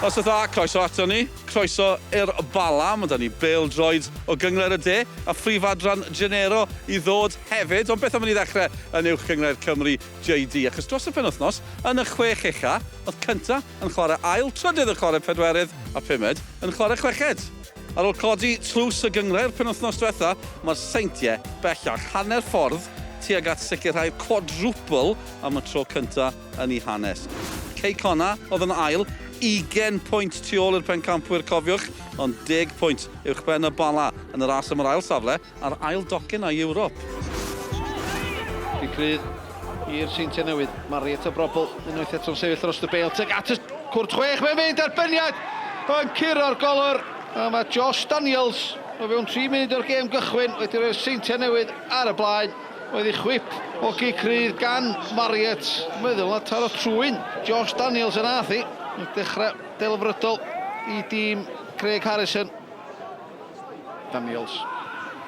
Os ydw croeso ato ni, croeso i'r bala. Mae da ni bêl-droed o gyngor y de a phrifadran Genero i ddod hefyd. Ond beth am ni ddechrau yn uwch gyngor Cymru JD? Achos dros y penwythnos, yn y 6 ucha, oedd cynta yn chwarae ail, trydydd yn chwarae pedwerydd a pumed yn chwarae chweched. Ar ôl codi tlws y gyngor penwythnos diwetha, mae'r seintiau bellach hanner ffordd tuag at sicrhau'r quadruple am y tro cynta yn ei hanes. Cona oedd yn ail, 20 pwynt tu ôl i'r pencampwyr cofiwch, ond 10 pwynt uwch ben y bala yn y ras am yr ail safle a'r ail docyn a Ewrop. Crydd i'r seintiau newydd. Mariet o Brobl unwaith eto'n sefyll dros y bêl. Teg at y cwrt 6, mae'n mynd arbeniad yn curo'r golwr. A mae Josh Daniels o fewn 3 munud o'r gêm gychwyn wedi rhoi'r seintiau newydd ar y blaen. Oedd ei chwip o gicrydd gan Mariet. Meddwl na taro trwyn Josh Daniels yn athi. Yn dechrau delfrydol i dîm Craig Harrison. Daniels.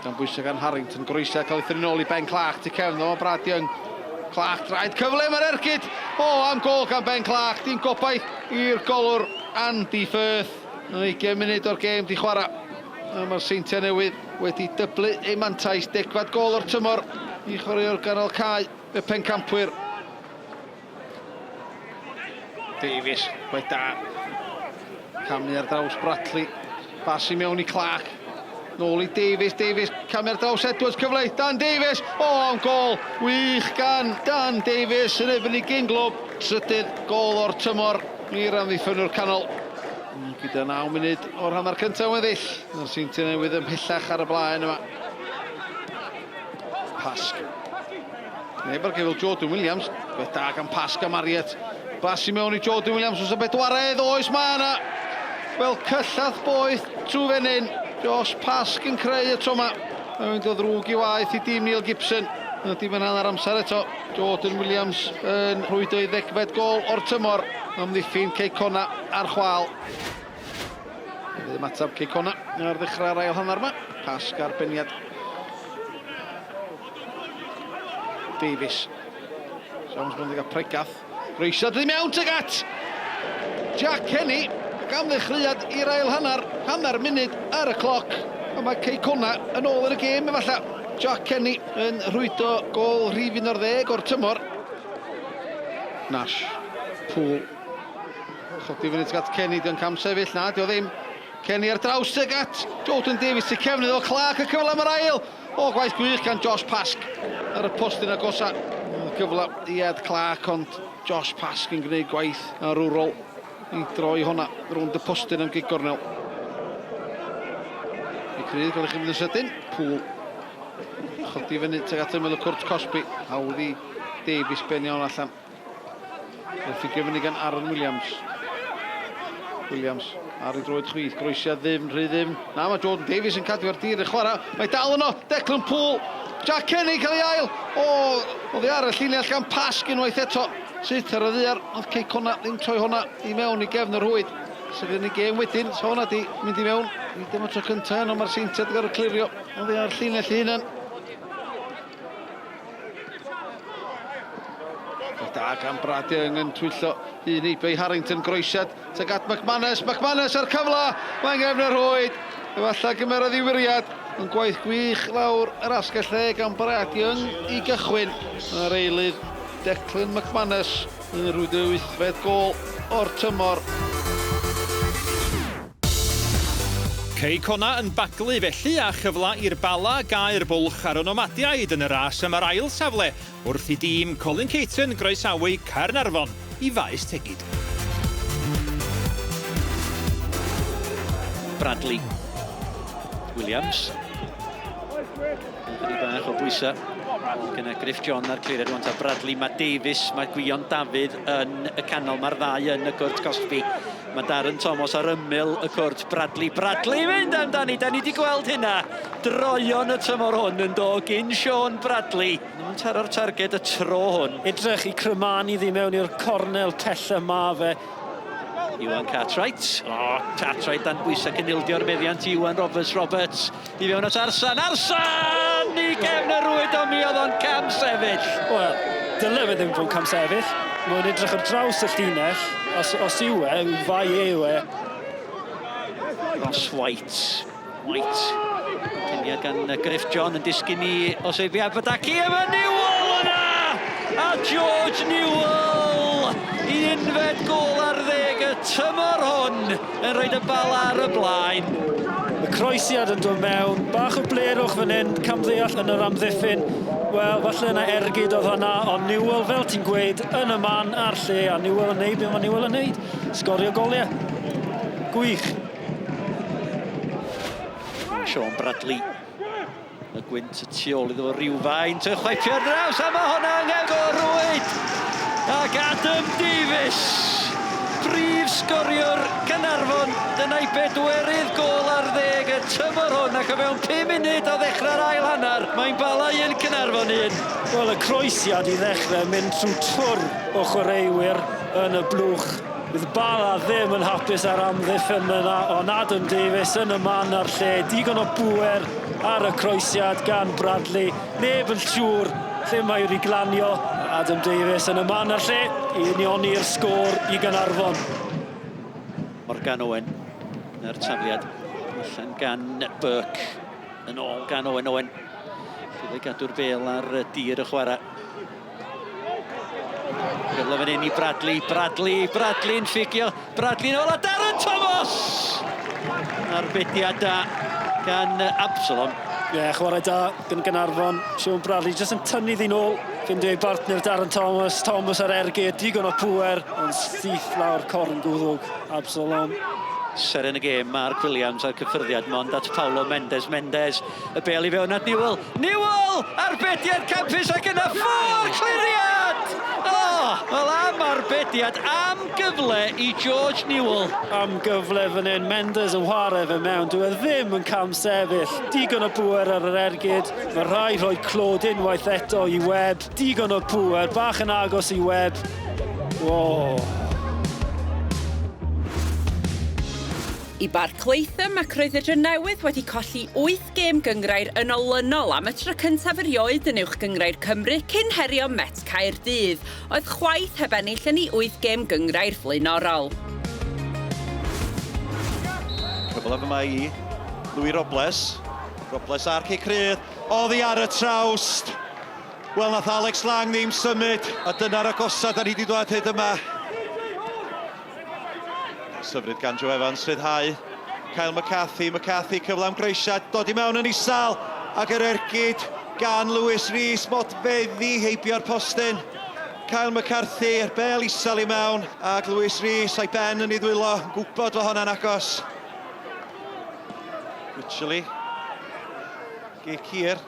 Dan bwysig gan Harrington. Groesiau cael ei ddyn nôl i Ben Clark. Tu cefn o Brad Young. Clark draed cyfle mae'r ergyd. Am gol gan Ben Clark. Dim gobaith i'r golwr Andy Firth. Yn 20 munud o'r gêm di chwarae. Mae'r seintiau newydd wedi dyblu ei mantais. 10 gol o'r tymor i chwaraeo'r ganol cae y pencampwyr. Davies, gwaith da. Camu ar draws Bradley. Basi mewn i Clark. Nôl i Davies. Davies camu ar draws Edwards cyfle. Dan Davies. Am gol. Wych gan Dan Davies yn ebyn i Ginglob. Trydydd gol o'r tymor i'r amddiffynwr canol. Gyda 9 munud o'r hanner cyntaf weddill. Yr seintiau newydd ymhellach ar y blaen yma. Pasg. Neb ar gyfel Jordan Williams. Beth da gan Pasg a Mariet. Basi mewn i Jordan Williams os y bedwaredd. Oes ma yna. Wel, cyllath boeth trwy fenyn. Josh Pasg yn creu y tro yma. Mae'n dod ddrwg i waith i dîm Neil Gibson. Dim yn hanner amser eto. Jordan Williams yn rhwydo i 10 gol o'r tymor. Amddiffyn Cona ar chwal. Bydd ymateb Cona ar ddechrau'r ail hanner yma. Pasg arbeniad. Davies. Siawns mynd i gael pregath. Groesiad wedi mewn teg at Jack Kenny. Gan ddechreuad i'r ail hanner. Hanner munud ar y cloc. A mae Cona yn ôl yn y gêm efallai. Jack Kenny yn rhwydo gol rhif 11 o'r tymor. Nash. Poole. Chodi fyny tuag at Kenny, di'n cam sefyll na, di o ddim. Kenny ar draws tuag at Jordan Davies, tu cefnydd o Clark, y cyfle am yr ail. Gwaith gwych gan Josh Pasg ar y postyn agosa. Cyfle i Ed Clark, ond Josh Pasg yn gwneud gwaith arwrol i droi honna rownd y postyn am gigornel. I Crydd, gael eich mynd yn sydyn. Poole. Chodi fyny tuag at ymwyl y cwrt Cosby. Hawdd i Davies ben iawn allan. Ffigio fyny gan Aaron Williams. Williams ar ei droed chwith, groesiad ddim, rhy ddim. Na, mae Jordan Davies yn cadw ar dir y chwarae. Mae dal yno, Declan Poole. Jack Kenny cael ei ail. Oedd ei ar y llinell gan Pasg unwaith eto. Sut ar y ddiar, oedd Cona ddim troi honna i mewn i gefn yr hwyd. Sydd yn ei gêm wedyn, so honna di mynd i mewn. Dim o tro cyntaf, ond mae'r seintiad yn gorau clirio. Oedd ei ar llinell i hunan. Da gan Brad Young yn twyllo un i bei Harrington, groesiad tuag at McManus. McManus ar cyfla, mae'n gefn yr hwyd. Efallai gymerodd i wiriad. Yn gwaith gwych lawr yr asgell lle gan Brad Young i gychwyn. Yr eilydd Declan McManus yn rhwydo 8 gol o'r tymor. Cona yn baglu felly a chyfla i'r bala gair bwlch ar onomadiaid yn y ras am yr ail safle wrth i dîm Colin Caton groesawu Caernarfon i faes tegid. Bradley. Williams. Chydig bach o bwysau. Gyda Griff John ar cliriad rwan ta Bradley. Mae Davies, mae Gwion Dafydd yn y canol. Mae'r ddau yn y cwrt Cosby. Mae Darren Thomas ar ymyl y cwrt Bradley. Bradley mynd amdani, da ni wedi gweld hynna. Droion y tymor hwn yn dod gyn Sean Bradley. Nw'n taro'r targed y tro hwn. Edrych i crymanu ddi mewn i'r cornel tella ma fe. Iwan Cartwright. Cartwright dan bwysau cynildio'r meddiant Iwan Roberts. I fewn at Arsan. Arsan! I gefn y rwyd o mi oedd o'n cam sefyll. Wel, dyle fe ddim bod cam sefyll. Mae'n edrych ar draws y llinell. Os yw e, yw fai yw e. Ross White. Cyniad gan Griff John yn disgyn i Oseifi Abadaki. Efo Newell yna! A George Newell! I unfed gol ar 10 y tymor hwn yn rhoi y bal ar y blaen. Y croesiad yn dod mewn, bach o blerwch fan hyn, camddeall yn yr amddiffyn. Wel, falle yna ergyd oedd hwnna, ond Newell, fel ti'n gweud, yn y man a'r lle, a Newell yn neud be mae Newell yn neud. Sgorio goliau. Gwych. Sean Bradley. Y gwynt y tu ôl iddo fo rywfaint, y chwaipio ar draws, a mae hwnna angen gorwyd. Ac Adam Davies, prif sgoriwr Caernarfon, dyna'i bedwerydd gol ar 10 y tymor hwn, ac o fewn 5 munud o ddechrau'r ail hanner, mae'n bala un Caernarfon un. Wel, y croesiad i ddechrau mynd trwy twr o chwaraewyr yn y blwch. Bydd Bala ddim yn hapus ar amddiffyn yna, ond Adam Davies yn y man ar lle. Digon o bwer ar y croesiad gan Bradley. Neb yn siŵr lle mae wedi glanio. Adam Davies yn y man ar lle i unioni'r sgôr i Gaernarfon. Morgan Owen yr tafliad. Allan gan Burke. Yn ôl gan Owen. Bydd ei gadw'r bel ar dir y chwarae. Gyfle fan hyn i Bradley yn ffigio. Bradley yn ôl a Darren Thomas! Arbediad da gan Absalom. Ie, chwarae da gan Gaernarfon. Sean Bradley jyst yn tynnu ddyn ôl. Fyndio ei bartner Darren Thomas. Thomas ar ergyd, digon o pŵer. Ond syth lawr corn gwddwg. Absalom. Ser yn y gêm, Mark Williams ar cyffyrddiad, mond at Paulo Mendes. Y bel i fewn at Newell. Newell! Arbediad campus ac yna ffôr cliriad! Wel am arbediad, am gyfle i George Newell. Am gyfle fan hyn, Mendes yn chwarae fe mewn. Dwi ddim yn cam sefyll. Digon o pŵer ar yr ergyd. Mae rhai rhoi clod unwaith eto i Webb. Digon o pŵer, bach yn agos i Webb. Wow. I Barclaetham ac roedd y dryn newydd wedi colli 8 gêm gyngrair yn olynol am y tro cyntaf erioed yn uwch gyngrair Cymru cyn herio Met Caerdydd. Oedd chwaith heb ennill yn ei 8 gêm gyngrair flaenorol. Cyfle yma i Louis Robles. Robles ar cig crydd. Oddi ar y trawst. Wel, nath Alex Lang ddim symud. A dyna'r agosad da ni wedi dod hyd yma. Syfryd gan Joe Evans, rhyddhau. Kyle McCarthy cyfle am greisiad, dod i mewn yn isal. Ac yr ergyd gan Lewis Rees, modfeddi heibio'r postyn. Kyle McCarthy, yr bel isal i mewn. Ac Lewis Rees a'i ben yn ei ddwylo, yn gwybod fo hwnna'n agos. Wytchely. Geir Cyr.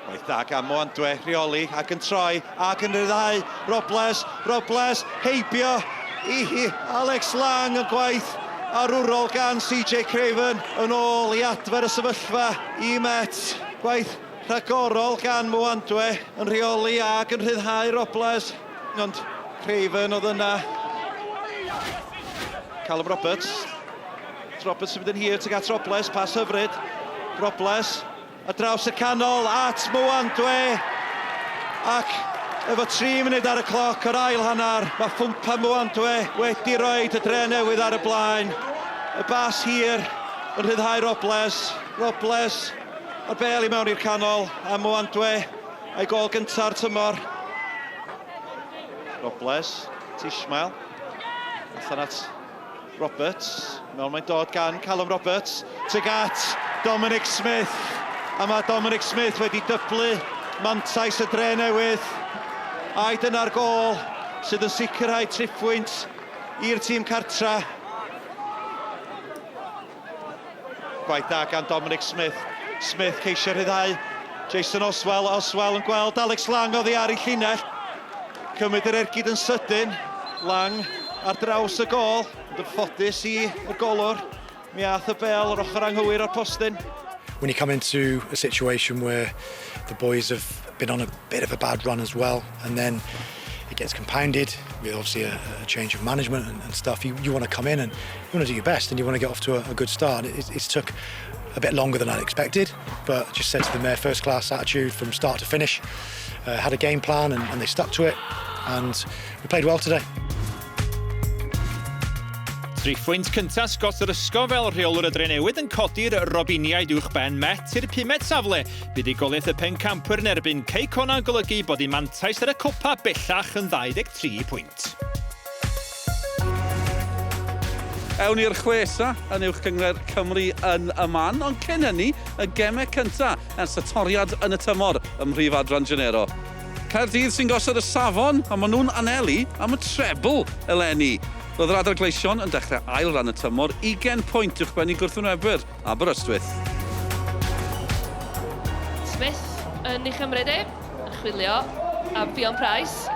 Waith da gan Moantwe, rheoli, ac yn troi, ac yn rhyddhau. Robles, heibio. I Alex Lang yn gwaith arwrol gan CJ Craven yn ôl i adfer y sefyllfa i Met. Gwaith rhagorol gan Mwandwe yn rheoli ac yn rhyddhau Robles. Ond Craven oedd yna. Callum Roberts. Roberts yn mynd yn hir tuag at Robles, pas hyfryd. Robles a draws y canol at Mwandwe. Ac efo 3 munud ar y cloc yr ail hanner, mae Ffwmpa Mwandwe wedi roed y dre newydd ar y blaen. Y bas hir yn rhyddhau Robles. Robles a'r bel i mewn i'r canol a Mwandwe a'i gol gynta'r tymor. Robles, Tishmael. Allan at Roberts. Mewn mae'n dod gan Callum Roberts. Tuag at Dominic Smith. A mae Dominic Smith wedi dyblu mantais y dre newydd. A dyna'r gol sydd yn sicrhau trippwynt i'r tîm cartra. Gwaith da gan Dominic Smith. Smith ceisio rhyddhau. Jason Oswell yn gweld Alex Lang oddi ar ei llinell. Cymryd yr ergyd yn sydyn. Lang ar draws y gol. Yn ffodus i'r golwr. Mi ath y bel yr ochr anghywir o'r postyn. When you come into a situation where the boys have been on a bit of a bad run as well, and then it gets compounded with obviously a change of management and stuff, you want to come in and you want to do your best and you want to get off to a good start. It's took a bit longer than I'd expected, but just said to them there, first class attitude from start to finish. Had a game plan and they stuck to it. and we played well today. 3 phwynt cynta sgot yr ysgol fel rheolwr y Drenewydd yn codi'r Robiniaid uwch ben Met i'r 5ed safle. Bydd ei golaeth y pencampwyr yn erbyn Ceicona yn golygu bod ei mantais ar y copa bellach yn 23 pwynt. Ewn i'r chwesa yn uwch gyngor Cymru yn y man, ond cyn hynny, y gemau cynta ers y toriad yn y tymor ym mhrif adran Genero. Caerdydd sy'n gosod y safon, a maen nhw'n anelu am y trebl eleni. Roedd yr adar gleision yn dechrau ail ran y tymor, 20 pwynt uwch ben i gwrthwynebwyr Aberystwyth. Smith yn ei chymryd yn chwilio am Fion Price.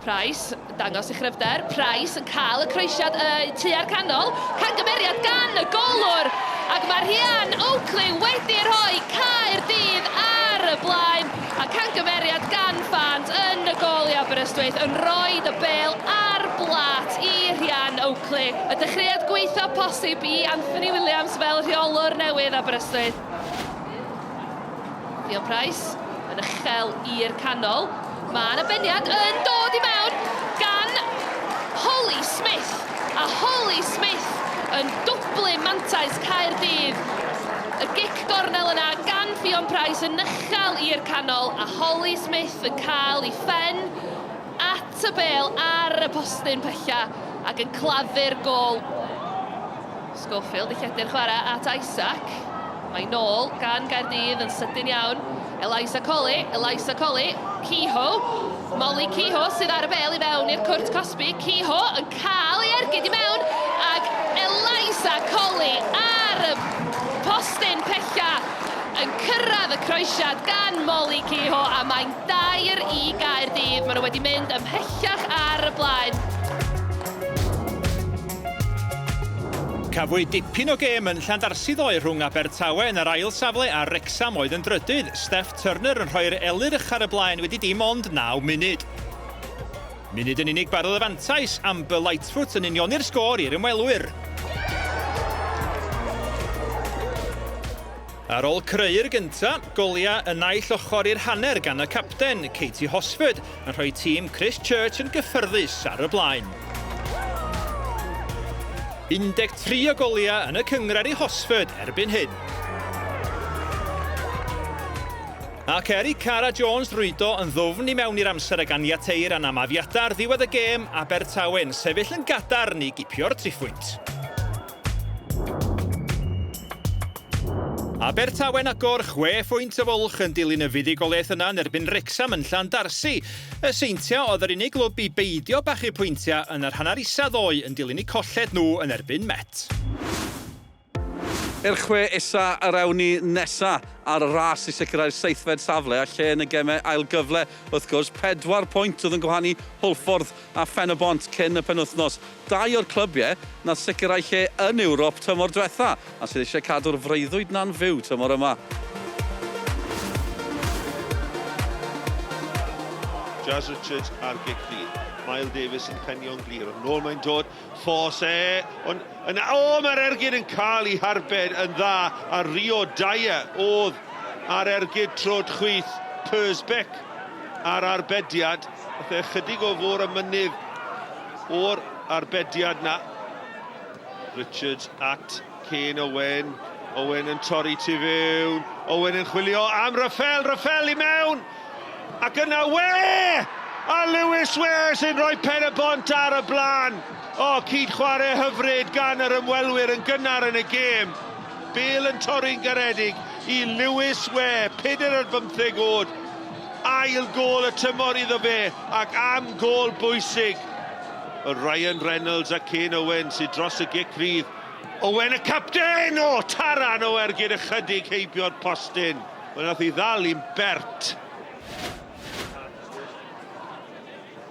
Price dangos i chryfder. Price yn cael y croesiad tua'r canol. Cangymeriad gan y golwr. Ac mae'r Rhian Oakley wedi rhoi Caerdydd ar y blaen. A cangymeriad gan fans yn y gol i Aberystwyth yn rhoi y bêl ar blat i Rhian Oakley. Y dechreuad gweithio posib i Anthony Williams fel rheolwr newydd Aberystwyth. Fion Price yn uchel i'r canol. Mae'n beniad yn dod i mewn gan Holly Smith. A Holly Smith yn dwblu mantais Caerdydd. Y gic gornel yna gan Fion Price yn uchel i'r canol. A Holly Smith yn cael ei phen at y bêl ar y postyn pella ac yn claddu'r gol. Schofield i lledu'r chwarae at Isaac. Mae nôl gan Gaerdydd yn sydyn iawn. Elisa Colley, Kehoe, Molly Kehoe sydd ar y bêl i mewn i'r cwrt Cosby. Kehoe yn cael ei ergyd i mewn, ac Elisa Colley ar y postyn pella yn cyrraedd y croesiad gan Molly Kehoe, a mae'n 2 i Gaerdydd. Maen nhw wedi mynd ymhellach ar y blaen. Cafwyd dipyn o gêm yn Llandarsi ddoe rhwng Abertawe yn yr ail safle a Wrexham oedd yn drydydd. Steph Turner yn rhoi'r elyrch ar y blaen wedi dim ond 9 munud. Munud yn unig barodd y fantais, Amber Lightfoot yn unioni'r sgôr i'r ymwelwyr. Ar ôl creu'r gynta, golia yn naill ochr i'r hanner gan y capten, Katie Hosford, yn rhoi tîm Chris Church yn gyffyrddus ar y blaen. 13 o golia yn y cyngor i Hosford erbyn hyn. Ac eri Cara Jones rwydo yn ddwfn i mewn i'r amser y ganiateir a'n amafiadau ar ddiwedd y gêm, Abertawe'n sefyll yn gadarn i gipio'r 3 phwynt. Abertawe'n agor 6 phwynt y fwlch yn dilyn y fuddugoliaeth yna yn erbyn Wrexham yn Llandarsi. Y Seintiau oedd yr unig glwb i beidio bachu pwyntiau yn yr hanner isa ddoe yn dilyn eu colled nhw yn erbyn Met. I'r 6 isa yr awn ni nesa ar y ras i sicrhau'r 7fed safle a lle yn y gemau ail gyfle. Wrth gwrs, 4 pwynt oedd yn gwahanu Hwlffordd a Phenod cyn y penwythnos. 2 o'r clybiau na sicrhau lle yn Ewrop tymor diwetha a sydd eisiau cadw'r freuddwyd na'n fyw tymor yma. Jazz Richards ar gigri. Miles Davis yn penio'n glir. Yn ôl mae'n dod. Ffos mae'r ergyd yn cael ei harbed yn dda. A Rio Dyer oedd ar ergyd trod chwyth Persbeck ar arbediad. Oedd chydig o fôr y mynydd o'r arbediad na. Richards at Kane Owen. Owen yn torri tu fewn. Owen yn chwilio am Raffel i mewn. Ac yna a Lewis Ware sy'n rhoi Pennod ar y blaen. Cyd chwarae hyfryd gan yr ymwelwyr yn gynnar yn y gêm. Bale yn torri'n garedig i Lewis Ware, 45 oed. Ail gol y tymor iddo fe, ac am gol bwysig. Ryan Reynolds a Kane Owen sy'n dros y gic rydd. Owen y capten! Taran o ergyd ychydig heibio'r postyn. Wel, nath i ddal i'n bert.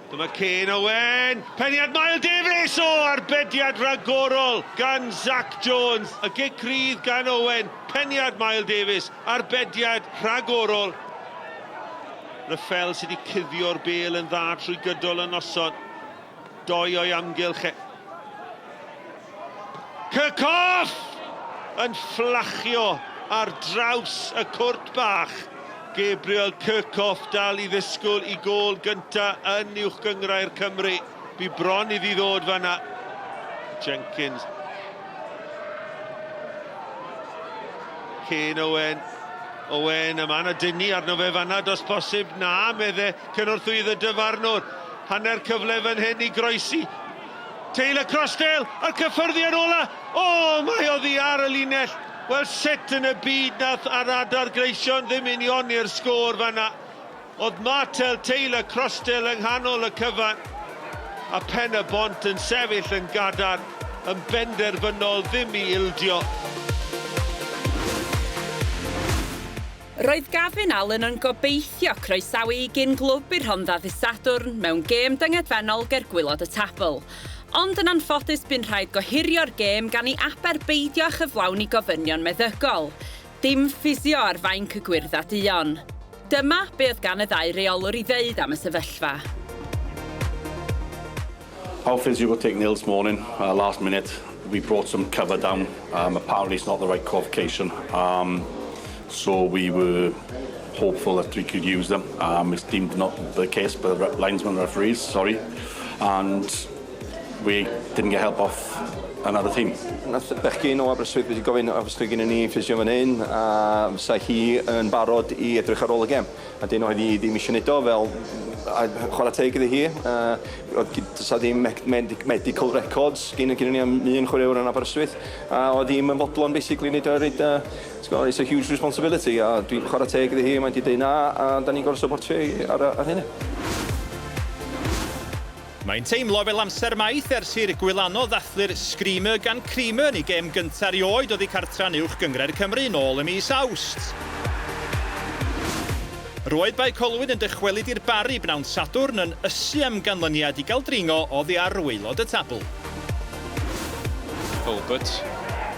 Dyma Kane Owen, peniad Miles Davis, arbediad ragorol gan Zach Jones. Y gic rydd gan Owen, peniad Miles Davis, arbediad ragorol. Raffel sydd wedi cuddio'r bêl yn dda trwy gydol y noson. 2 o'i amgylch. Kirchhoff yn fflachio ar draws y cwrt bach. Gabriel Kirkhoff dal I ddisgwyl I gol gynta yn uwch gyngrau'r Cymru. Bu bron iddi ddod fanna. Jenkins. Kane Owen. Owen, y man a dynnu arno fe fanna, dos posib na, medde cynorthwydd y dyfarnwr. Hanner cyfle fan hyn I groesi. Taylor Crossdale, a'r cyffyrddiad ola. O, mae oddi ar y linell. Wel, sut yn y byd nath ar adar gleision ddim union i'r sgôr fanna. Oedd Martel Taylor Crossdale yng nghanol y cyfan. A Pennod yn sefyll yn gadar, yn benderfynol ddim I ildio. Roedd Gavin Allen yn gobeithio croesawu I gyn glwb i'r Rhondda ddydd Sadwrn mewn gêm dyngedfennol ger gwylod y tabl. Ond yn anffodus bu'n rhaid gohirio'r gêm gan I aberbeidio a chyflawni gofynion meddygol. Dim ffisio ar fainc y gwyrdd a duon. Dyma be oedd gan y ddau reolwr I ddeud am y sefyllfa. Our physio got taken ill this morning, last minute. We brought some cover down. Apparently it's not the right qualification. So we were hopeful that we could use them. It's deemed not the case by the linesman referees, sorry. And we didn't get help off another team. Nath bechgyn o Aberystwyth wedi gofyn obviously gyda ni ffisio fan hyn, a fysa hi yn barod I edrych ar ôl y gem. A dyn oedd hi ddim eisiau neud o fel chwarae teg iddi hi. Does ddim medical records gen ni am un chwaraewr yn Aberystwyth. A oedd hi'n fodlon basically neud o'r it's a huge responsibility. A dwi'n chwarae teg iddi hi, mae'n di dweud na, a da ni'n gorau supportio ar hynny. Mae'n teimlo fel amser maith ers i'r gwylanno ddathlu'r Sgrimer gan Creamer yn I gêm gyntaf erioed oedd I cartra'n uwch gyngrau'r Cymru nôl ym mis Awst. Roedd bai Colwyn yn dychwelyd i'r bari bnawn Sadwrn yn ysu am ganlyniad I gael dringo oddi ar waelod y tabl. Hulbert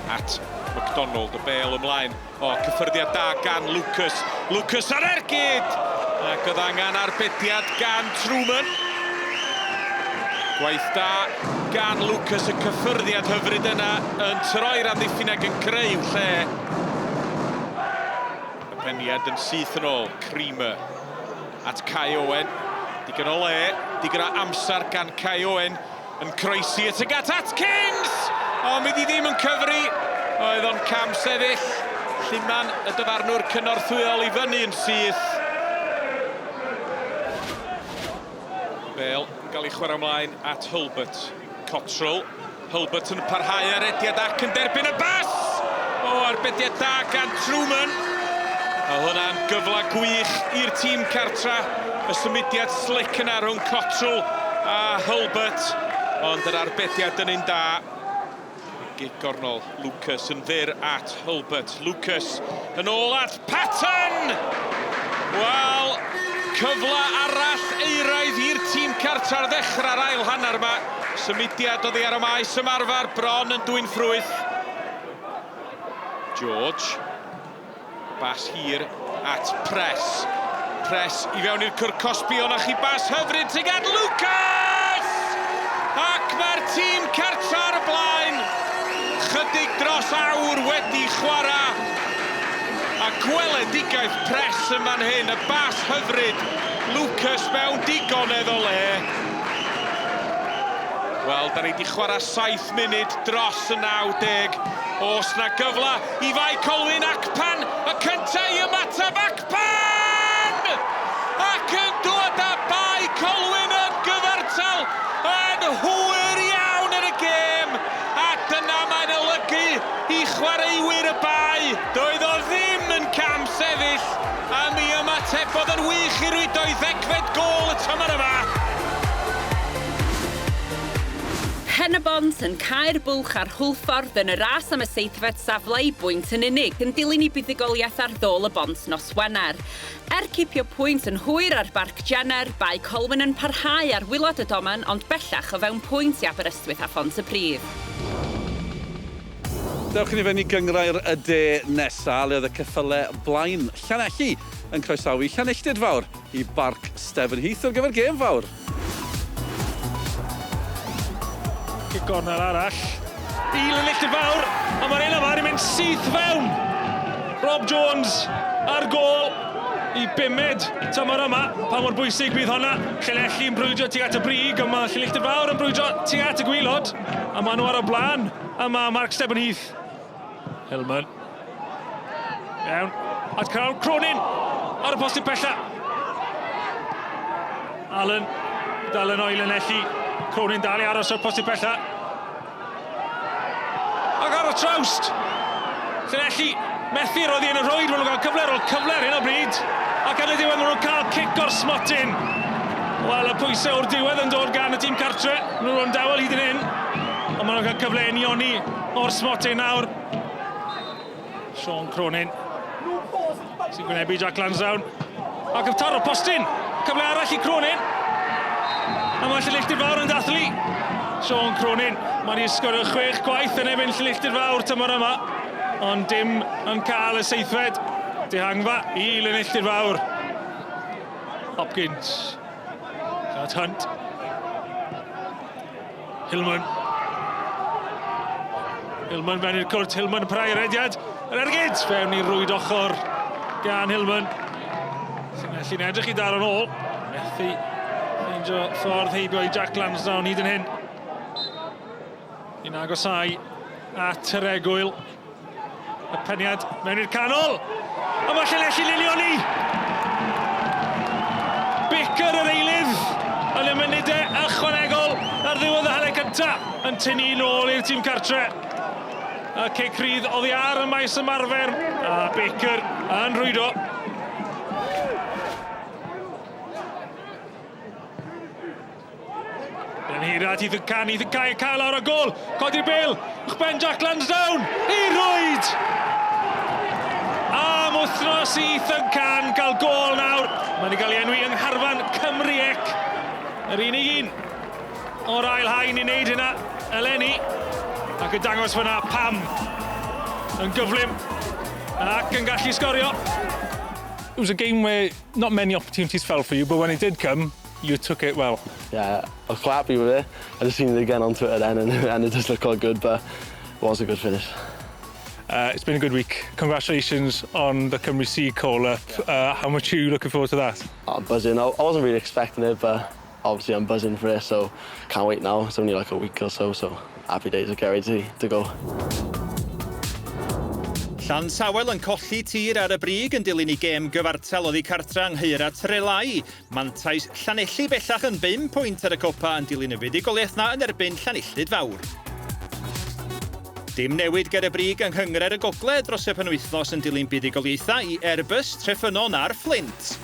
at McDonald, y bel ymlaen. O, cyffyrddiad da gan Lucas. Lucas ar ergyd! Ac oedd angen arbediad gan Truman. Gwaith da gan Lucas y cyffyrddiad hyfryd yna yn troi'r amddiffyn ac yn creu lle. Y Pennod yn syth yn ôl, Creamer at Kai Owen. Digon o le, digon o amser gan Kai Owen yn croesi y tygad at Kings! O, mi di ddim yn cyfri. Oedd o'n cam sefyll. Llyman y dyfarnwr cynorthwyol I fyny yn syth. Bale yn cael ei chwarae ymlaen at Hulbert. Cottrell. Hulbert yn parhau ar ediad ac yn derbyn y bas! O, arbediad da gan Truman. A hwnna'n gyfla gwych i'r tîm cartra. Y symudiad slick yna rhwng Cottrell a Hulbert. Ond yr arbediad yn un da. Gig gornol, Lucas yn fyr at Hulbert. Lucas yn ôl at Patton! Wel, cyfla arall euraidd i'r tîm cartra'r ddechrau'r ail hanner yma. Symudiad oddi ar y maes ymarfer, bron yn dwy'n ffrwyth. George. Bas hir at Press. Press I fewn i'r cwr Cosby o'na chi bas hyfryd tygad Lucas! Ac mae'r tîm cartra ar y blaen. Chydig dros awr wedi chwarae. A gweledigaeth Press yn fan hyn, y bas hyfryd. Lucas mewn digonedd o le. Wel, da ni wedi chwarae 7 munud dros y 90. Os na gyfla I fai Colwyn Acpan, y cynta I ymateb Acpan! Ac yn dod â bai Colwyn yn gyfartal yn hwyr iawn yn y gêm. A dyna mae'n olygu I chwaraewyr y bai. Doedd o ddim yn cam sefyll, a mi ymatebodd yn wych I rwydo I ddegfed gol y tymor yma. Pennod yn cael bwlch ar Hwlffordd yn y ras am y seithfed safle I bwynt yn unig yn dilyn I buddigoliaeth ar ddôl y bont nos Wener. Cipio pwynt yn hwyr ar Barc Jenner, bai Colwyn yn parhau ar wylod y domen ond bellach o fewn pwynt I Aberystwyth a Phont y Prif. Dewch I ni fyny gyngrau'r y de nesaf, le oedd y ceffylau blaen Llanelli yn croesawu Llanelltid fawr I Barc Stefan Heath ar gyfer gêm fawr. Gornel arall. Llanelltid fawr, a mae'r un yma wedi mynd syth fewn. Rob Jones ar gol. i bimed tymor yma. Pa mor bwysig bydd hwnna. Llanelli'n brwydro tuag at y brig, a mae Llanelli Fawr yn brwydro tuag at y gwylod. A maen nhw ar y blaen. A mae Mark Stebenheath. Hillman. Iawn. At Carl Cronin. Ar y postyn pella. Allen. Dalen o'i Llanelli. Cronin dal i aros o'r postyn pella. Ac ar y trawst. Llanelli methu roedd hi yn y rhoed. Maen nhw'n cael cyfle ar hyn o bryd. Ac yn y diwedd maen nhw'n cael cic o'r smotyn. Wel, y pwysau o'r diwedd yn dod gan y tîm cartre. Maen nhw'n dawel hyd yn hyn. Ond maen nhw'n cael cyfle i nioni o'r smotyn nawr. Sean Cronin. Sy'n gwynebu Jack Lansdowne. Ac yn taro postyn. Cyfle arall i Cronin. A mae Llanelli Fawr yn dathlu. Sean Cronin. Mae'n i sgorio 6 gwaith yn ebyn Llanelli Fawr tymor yma. Ond dim yn cael y seithfed. Dehangfa i Llanelli Fawr. Hopkins. Chad Hunt. Hillman. Hillman fewn i'r cwrt. Hillman yn parhau rediad. Yn ergyd. Fewn i'r rwyd ochr gan Hillman. Llanelli'n edrych i dar yn ôl. Methu ffeindio ffordd heibio i Jack Lansdowne hyd yn hyn. Un agosau at yr egwyl. Y Pennod mewn i'r canol. A mae Llanelli Lilioni. Bicer yr eilydd yn y munudau ychwanegol ar ddiwedd y hanner cyntaf yn tynnu nôl i'r tîm cartre. A cic rydd oddi ar y maes ymarfer. A Bicer yn rwydo. Yn hirat Ethan Can, Ethan Cai cael lawr y gol. Codi'r bêl, uwchben Jack Lansdowne i rwyd. Am wythnos i Ethan Can cael gol nawr. Mae'n ei gael ei enwi yng Ngharfan Cymru Ec. Yr unig un o'r ail hain i wneud hynna, eleni. Ac yn dangos fyna pam yn gyflym ac yn gallu sgorio. It was a game where not many opportunities fell for you, but when it did come, you took it well. Yeah, I was quite happy with it. I just seen it again on Twitter then, and it just looked quite good, but it was a good finish. It's been a good week. Congratulations on the Cymru C call-up. How much are you looking forward to that? I'm buzzing. I wasn't really expecting it, but obviously I'm buzzing for it, so can't wait now. It's only like a week or so happy days. I can't wait to go. Llansawel yn colli tir ar y brig yn dilyn i gêm gyfartal oddi cartra ynghyr at Relai. Mantais Llanelli bellach yn 5 pwynt ar y copa yn dilyn y fuddugoliaeth na yn erbyn Llanellid Fawr. Dim newid ger y brig yng Nghyngred y Gogledd dros y penwythnos yn dilyn buddugoliaethau i Airbus, Treffynon a'r Flint.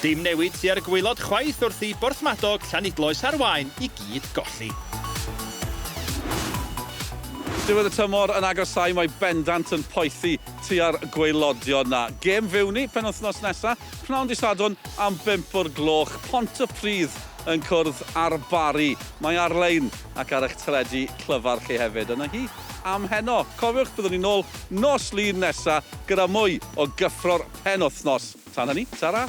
Dim newid tua'r gwylod chwaith wrth i Borthmadog, Llanidloes a'r Waun i gyd golli. Diwedd y tymor yn agosau, mae bendant yn poethi tua'r gwaelodion na. Gêm fewni penwythnos nesaf, pnawn dydd Sadwrn am 5 o'r gloch, Pontypridd yn cwrdd ar Bari. Mae ar-lein ac ar eich teledu clyfar chi hefyd. Yna hi am heno. Cofiwch byddwn ni nôl nos lun nesaf gyda mwy o gyffro'r penwythnos. Tan hynny, tara!